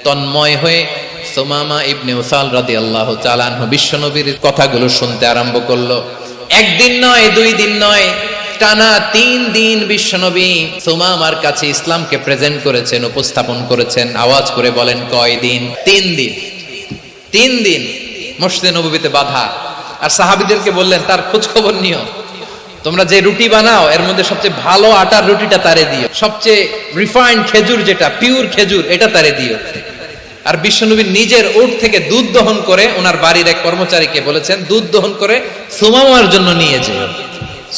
তন্ময় হয়ে সুমামা ইবনে উসাল রাদিয়াল্লাহু তাআলা আনহু বিশ্বনবীর কথাগুলো শুনতে আরম্ভ করলো। একদিন নয়, 2 দিন নয়, টানা 3 দিন বিশ্বনবী সুমামার কাছে ইসলামকে প্রেজেন্ট করেছেন, উপস্থাপন করেছেন। আওয়াজ করে বলেন, কয় দিন? 3 দিন। 3 দিন মসজিদে নববীতে বাধা। আর সাহাবীদেরকে বললেন, তার খোঁজ খবর নিও। তোমরা যে রুটি বানাও এর মধ্যে সবচেয়ে ভালো আটার রুটিটা তারে দিও, সবচেয়ে রিফাইন্ড খেজুর, যেটা পিওর খেজুর, এটা তারে দিও। আর বিশ্বনবী নিজের উট থেকে দুধ দহন করে ওনার বাড়ির এক কর্মচারীকে বলেছেন, দুধ দহন করে সুমামার জন্য নিয়ে যেও।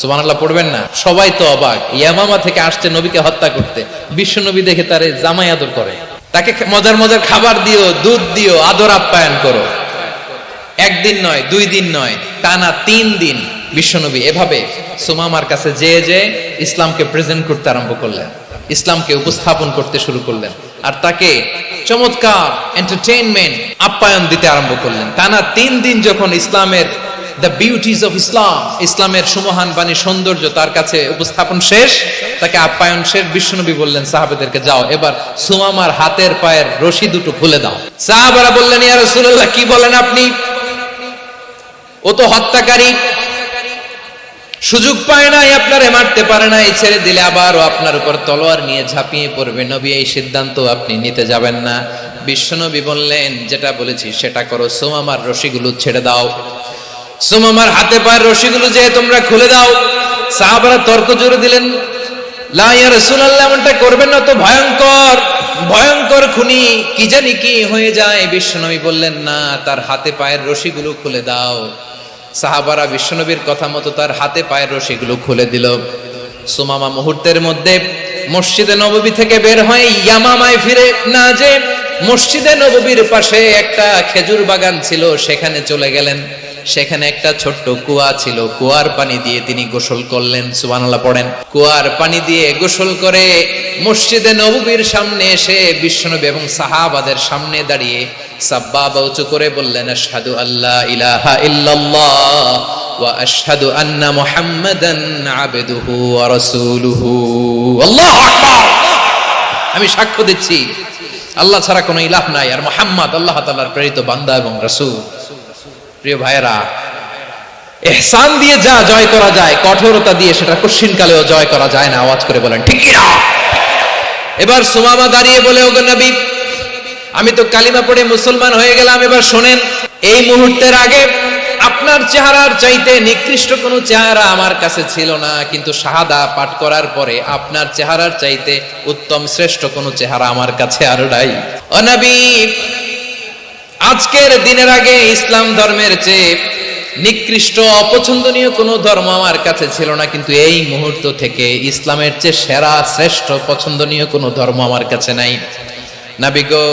সুবহানাল্লাহ পড়বেন না? সবাই তো অবাক, ইয়ামামা থেকে আসছে নবীকে হত্যা করতে, বিশ্বনবী দেখে তারে জামাই আদর করে, তাকে মজার মজার খাবার দিও, দুধ দিও, আদর আপ্যায়ন করো। একদিন নয়, 2 দিন নয়, টানা 3 দিন বিশ্বনবী এভাবে সুমামার কাছে যেয়ে ইসলামকে প্রেজেন্ট করতে আরম্ভ করলেন, ইসলামকে উপস্থাপন করতে শুরু করলেন, আর তাকে চমৎকার এন্টারটেইনমেন্ট আপ্যায়ন দিতে আরম্ভ করলেন। টানা 3 দিন যখন ইসলামের দ্য বিউটিজ অফ ইসলাম, ইসলামের সুমহান বাণী, সৌন্দর্য তার কাছে উপস্থাপন শেষ, তাকে আপ্যায়ন শেষ, বিশ্বনবী বললেন সাহাবাদেরকে, যাও এবার সুমামার হাতের পায়ের রশি দুটো খুলে দাও। সাহাবারা বললেন, ইয়া রাসূলুল্লাহ, কি বলেন আপনি? ও তো হত্যাকারী, সুযোগ পায় নাই, আপনারে মারতে পারে নাই, ছেড়ে দিলে আবার ও আপনার উপর তলোয়ার নিয়ে ঝাঁপিয়ে পড়বে। নবী, এই সিদ্ধান্ত আপনি নিতে যাবেন না। বিশ্বনবী বললেন, যেটা বলেছি সেটা করো, সুমামার রশিগুলো ছেড়ে দাও, সুমামার হাতে পায়ের রশিগুলো যে তোমরা খুলে দাও। সাহাবারা তর্ক জোরে দিলেন, লা ইয়া রাসূলুল্লাহ, এমনটা করবেন না, তো ভয়ঙ্কর ভয়ঙ্কর খুনি, কি জানি কি হয়ে যায়। বিশ্বনবী বললেন, না, তার হাতে পায়ের রশিগুলো খুলে দাও। সাহাবারা বিশ্বনবীর কথা মতো তার হাতে পায়ের রশিগুলো খুলে দিল। সুমামা মুহূর্তের মধ্যে মসজিদে নববী থেকে বের হয়ে ইয়ামামায় ফিরে না যে মসজিদে নববীর পাশে একটা খেজুর বাগান ছিল, সেখানে চলে গেলেন। সেখানে একটা ছোট্ট কুয়া ছিল, কুয়ার পানি দিয়ে তিনি গোসল করলেন। সুবহানাল্লাহ পড়েন। কুয়ার পানি দিয়ে গোসল করে মসজিদে নববীর সামনে এসে বিশ্বনবী এবং সাহাবাদের সামনে দাঁড়িয়ে সাব্বাবা উঁচু করে বললেন, আশহাদু আল্লা ইলাহা ইল্লাল্লাহ ওয়া আশহাদু আন্না মুহাম্মাদান আবদুহু ওয়া রাসূলুহু। আল্লাহু আকবার। আমি সাক্ষ্য দিচ্ছি আল্লাহ ছাড়া কোনো ইলাহ নাই, আর মুহাম্মদ আল্লাহ তাআলার প্রেরিত বান্দা এবং রাসূল। প্রিয় ভাইয়েরা, ইহসান দিয়ে যা জয় করা যায়, কঠোরতা দিয়ে সেটা কঠিনকালেও জয় করা যায় না। আওয়াজ করে বলেন, ঠিক কি না? এবার সুমামা দাঁড়িয়ে বলে, ওগো নবী, আমি তো কালিমা পড়ে মুসলমান হয়ে গেলাম, এবার শোনেন, এই মুহূর্তের আগে আপনার চেহারার চাইতে নিকৃষ্ট কোনো চেহারা আমার কাছে ছিল না, কিন্তু শাহাদা পাঠ করার পরে আপনার চেহারার চাইতে উত্তম শ্রেষ্ঠ কোনো চেহারা আমার কাছে আর নাই। ও নবী, আজকের দিনের আগে ইসলাম ধর্মের চেয়ে নিকৃষ্ট অপছন্দনীয় কোনো ধর্ম আমার কাছে ছিল না, কিন্তু এই মুহূর্ত থেকে ইসলামের চেয়ে সেরা শ্রেষ্ঠ পছন্দনীয় কোনো ধর্ম আমার কাছে নাই। নবী গো,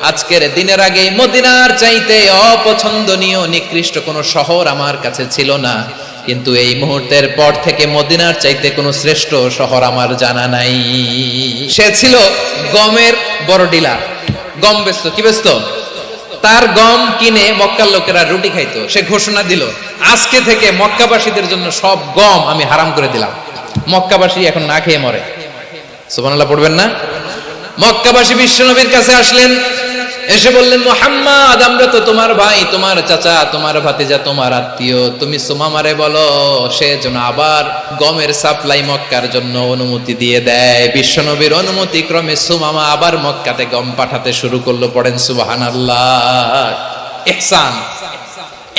আজকের দিনের আগে মদিনার চাইতে অপছন্দনীয় নিকৃষ্ট কোনো শহর আমার কাছে ছিল না, কিন্তু এই মুহূর্তের পর থেকে মদিনার চাইতে কোনো শ্রেষ্ঠ শহর আমার জানা নাই। সে ছিল গমের বড় ডিলার, গম বেচতো। কি বেচতো? তার গম কিনে মক্কার লোকেরা রুটি খাইতো। সে ঘোষণা দিল, আজকে থেকে মক্কাবাসীদের জন্য সব গম আমি হারাম করে দিলাম, মক্কাবাসী এখন না খেয়ে মরে। সুবহানাল্লাহ পড়বেন না? মক্কাবাসী বিশ্বনবীর কাছে আসলেন, এসে বললেন, মুহাম্মদ, আমরা তো তোমার ভাই, তোমার চাচা, তোমার ভাতিজা, তোমার আত্মীয়, তুমি সুমামারে বলো সে যেন আবার গমের সাপ্লাই মক্কার জন্য অনুমতি দিয়ে দেয়। বিশ্বনবীর অনুমতি ক্রমে সুমামা আবার মক্কাতে গম পাঠাতে শুরু করলো। পড়েন সুবহানাল্লাহ। ইহসান,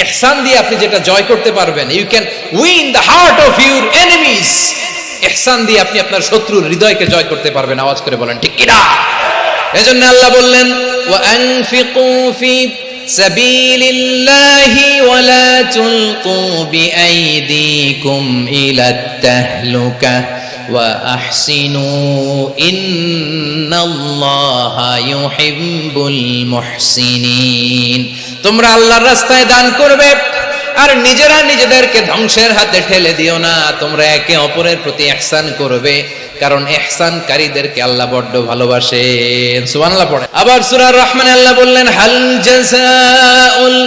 ইহসান দিয়ে আপনি যেটা জয় করতে পারবেন, you can win the heart of your enemies. ইহসান দিয়ে আপনি আপনার শত্রুর হৃদয়কে জয় করতে পারবেন। আওয়াজ করে বলেন, ঠিক কি না? এজন্য আল্লাহ বললেন, ওয়া আনফিকু ফি সাবিলিল্লাহি ওয়া লা তুলকু বিআইদিকুম ইলাত তাহলুকা ওয়া আহসিনু ইন্নাল্লাহা ইউহিব্বুল মুহসিনিন। তোমরা আল্লাহর রাস্তায় দান করবে, আর নিজেরা নিজেদেরকে ধ্বংসের হাতে ঠেলে দিও না। তোমরা একে অপরের প্রতি ইহসান করবে, কারণ ইহসানকারীদেরকে আল্লাহ বড় ভালোবাসেন। সুবহানাল্লাহ পড়ে। আবার সূরা রহমানে আল্লাহ বললেন, হাল জাযাউল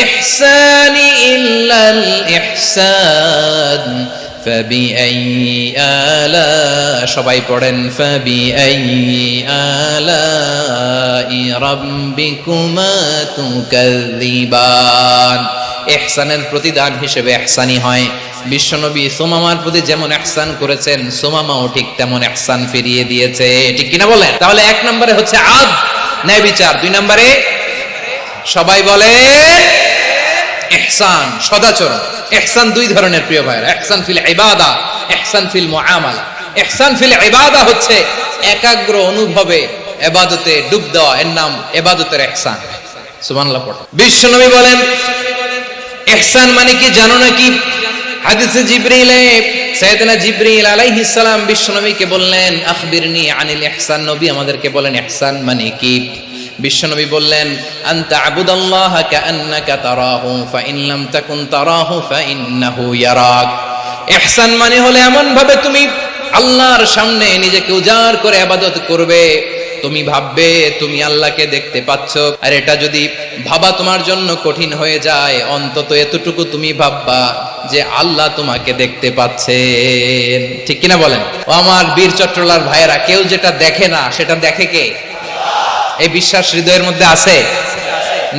ইহসানি ইল্লাল ইহসান ফাবিআইয়ি আলা, সবাই পড়েন ফাবিআইয়ি আলাই রাব্বিকুমা তুকাযযিবান। ইহসানের প্রতিদান হিসেবে ইহসানি হয়। বিশ্বনবী সুমামার প্রতি যেমন ইহসান করেছেন, সুমামাও ঠিক তেমন ইহসান ফিরিয়ে দিয়েছে, ঠিক কিনা বলেন? তাহলে এক নম্বরে হচ্ছে আদ, ন্যায় বিচার। দুই নম্বরে সবাই বলে ইহসান, সদাচরণ। ইহসান দুই ধরনের প্রিয় ভাইরা, ইহসান ফিল ইবাদা, ইহসান ফিল মুআমালা। ইহসান ফিল ইবাদা হচ্ছে একাগ্র অনুভবে ইবাদতে ডুব দেওয়া, এর নাম ইবাদতের ইহসান। সুবহানাল্লাহ পড়ো। বিশ্বনবী বলেন ইহসান মানে কি জানো নাকি? হাদিসে জিবরিলে সাইয়েদনা জিবরিল আলাইহিস সালাম বিশ্বনবীকে বললেন আখবিরনি আনিল ইহসান, নবী আমাদেরকে বলেন ইহসান মানে কি? বিশ্বনবী বললেন আনতা আবুদাল্লাহা কাআন্নাকা তারাহু ফাইন লাম তাকুন তারাহু ফাইন্নাহু ইয়ারাক। ইহসান মানে হলো এমন ভাবে তুমি আল্লাহর সামনে নিজেকে উজাড় করে ইবাদত করবে, তুমি ভাববে তুমি আল্লাহকে দেখতে পাচ্ছ। আর এটা যদি ভাবা তোমার জন্য কঠিন হয়ে যায়, অন্তত এতটুকু তুমি ভাববা যে আল্লাহ তোমাকে দেখতে পাচ্ছেন, ঠিক কিনা বলেন? ও আমার বীর চট্টলার ভাইয়েরা, কেউ যেটা দেখে না সেটা দেখে কে? এই বিশ্বাস হৃদয়ের মধ্যে আছে?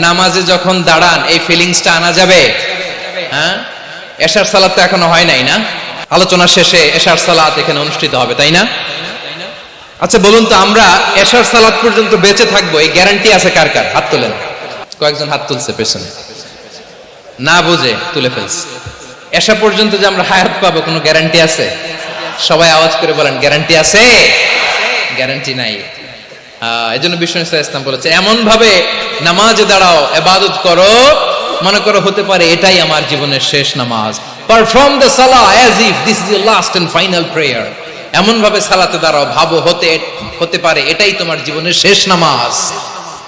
নামাজে যখন দাঁড়ান এই ফিলিংসটা আনা যাবে? হ্যাঁ, এশার সালাত তো এখনো হয় নাই না? আলোচনা শেষে এশার সালাত এখানে অনুষ্ঠিত হবে, তাই না? আচ্ছা বলুন তো, আমরা এশার সালাত পর্যন্ত বেঁচে থাকবো এই গ্যারান্টি আছে কার কার? হাত তোলেন। কয়েকজন হাত তুলছে পেছনে, না বুঝে তুলে ফেলছে। এশা পর্যন্ত যে আমরা হায়াত পাবো কোনো গ্যারান্টি আছে? সবাই আওয়াজ করে বলেন গ্যারান্টি আছে? গ্যারান্টি নাই। এজন্য বিষ্ণু ইসলাম বলেছে এমন ভাবে নামাজে দাঁড়াও, ইবাদত করো, মনে করো হতে পারে এটাই আমার জীবনের শেষ নামাজ। পারফর্ম দ্য সালাহ as if this is your last and final prayer. এমন ভাবে সালাতে দাঁড়াও, ভাবো হতে পারে এটাই তোমার জীবনের শেষ নামাজ।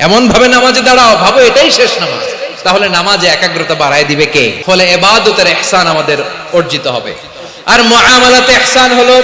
এমন ভাবে নামাজে দাঁড়াও, ভাবো এটাই শেষ নামাজ। তাহলে নামাজে একাগ্রতা বাড়ায় দিবে কে? ফলে ইবাদতের ইহসান আমাদের অর্জিত হবে। আর মুআমালাতে ইহসান হলো